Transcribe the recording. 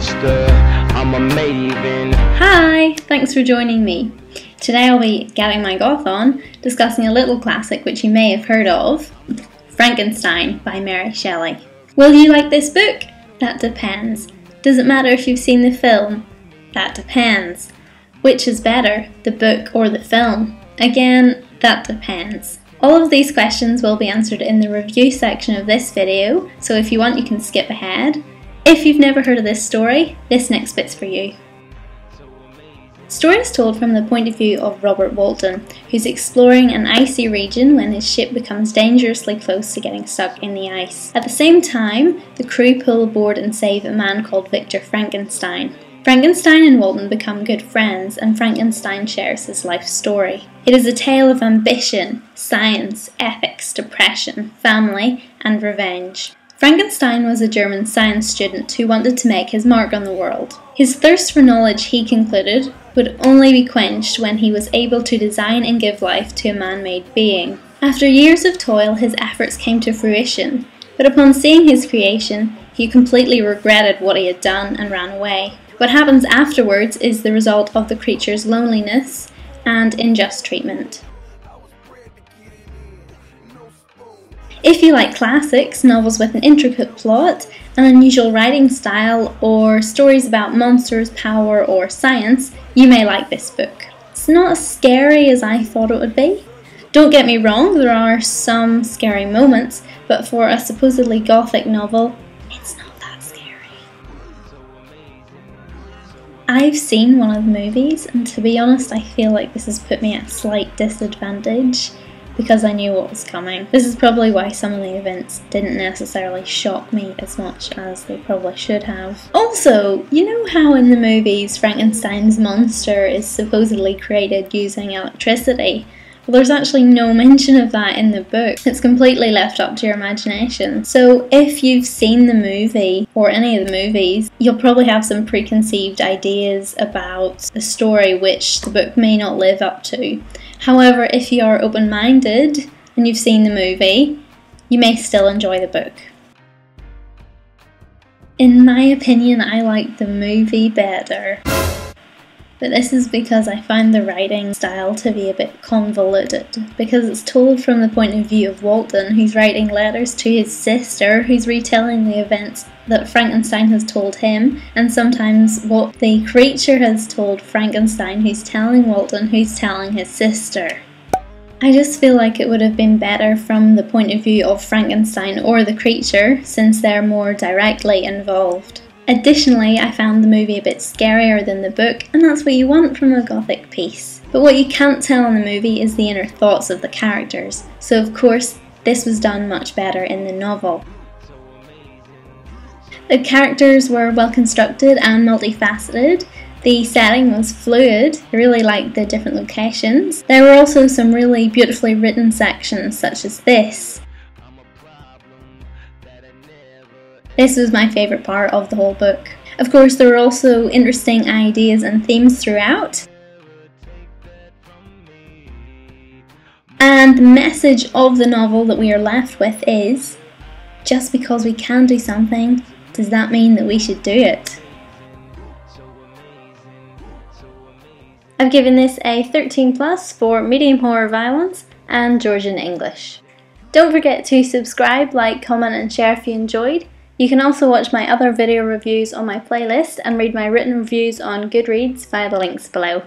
monster, I'm a maven. Hi, thanks for joining me. Today I'll be getting my goth on, discussing a little classic which you may have heard of, Frankenstein by Mary Shelley. Will you like this book? That depends. Does it matter if you've seen the film? That depends. Which is better, the book or the film? Again, that depends. All of these questions will be answered in the review section of this video, so if you want you can skip ahead. If you've never heard of this story, this next bit's for you. The story is told from the point of view of Robert Walton, who's exploring an icy region when his ship becomes dangerously close to getting stuck in the ice. At the same time, the crew pull aboard and save a man called Victor Frankenstein. Frankenstein and Walton become good friends, and Frankenstein shares his life story. It is a tale of ambition, science, ethics, depression, family, and revenge. Frankenstein was a German science student who wanted to make his mark on the world. His thirst for knowledge, he concluded, would only be quenched when he was able to design and give life to a man-made being. After years of toil, his efforts came to fruition, but upon seeing his creation, he completely regretted what he had done and ran away. What happens afterwards is the result of the creature's loneliness and unjust treatment. If you like classics, novels with an intricate plot, an unusual writing style, or stories about monsters, power, or science, you may like this book. It's not as scary as I thought it would be. Don't get me wrong, there are some scary moments, but for a supposedly gothic novel, it's not that scary. I've seen one of the movies, and to be honest, I feel like this has put me at a slight disadvantage, because I knew what was coming. This is probably why some of the events didn't necessarily shock me as much as they probably should have. Also, you know how in the movies Frankenstein's monster is supposedly created using electricity? Well, there's actually no mention of that in the book. It's completely left up to your imagination. So if you've seen the movie, or any of the movies, you'll probably have some preconceived ideas about the story which the book may not live up to. However, if you are open-minded and you've seen the movie, you may still enjoy the book. In my opinion, I like the movie better. But this is because I find the writing style to be a bit convoluted, because it's told from the point of view of Walton, who's writing letters to his sister, who's retelling the events that Frankenstein has told him, and sometimes what the creature has told Frankenstein, who's telling Walton, who's telling his sister. I just feel like it would have been better from the point of view of Frankenstein or the creature, since they're more directly involved. Additionally, I found the movie a bit scarier than the book, and that's what you want from a gothic piece. But what you can't tell in the movie is the inner thoughts of the characters, so of course this was done much better in the novel. The characters were well constructed and multifaceted. The setting was fluid. I really liked the different locations. There were also some really beautifully written sections such as this. This was my favourite part of the whole book. Of course, there were also interesting ideas and themes throughout. And the message of the novel that we are left with is, just because we can do something, does that mean that we should do it? I've given this a 13+ for medium horror violence and Georgian English. Don't forget to subscribe, like, comment and share if you enjoyed. You can also watch my other video reviews on my playlist and read my written reviews on Goodreads via the links below.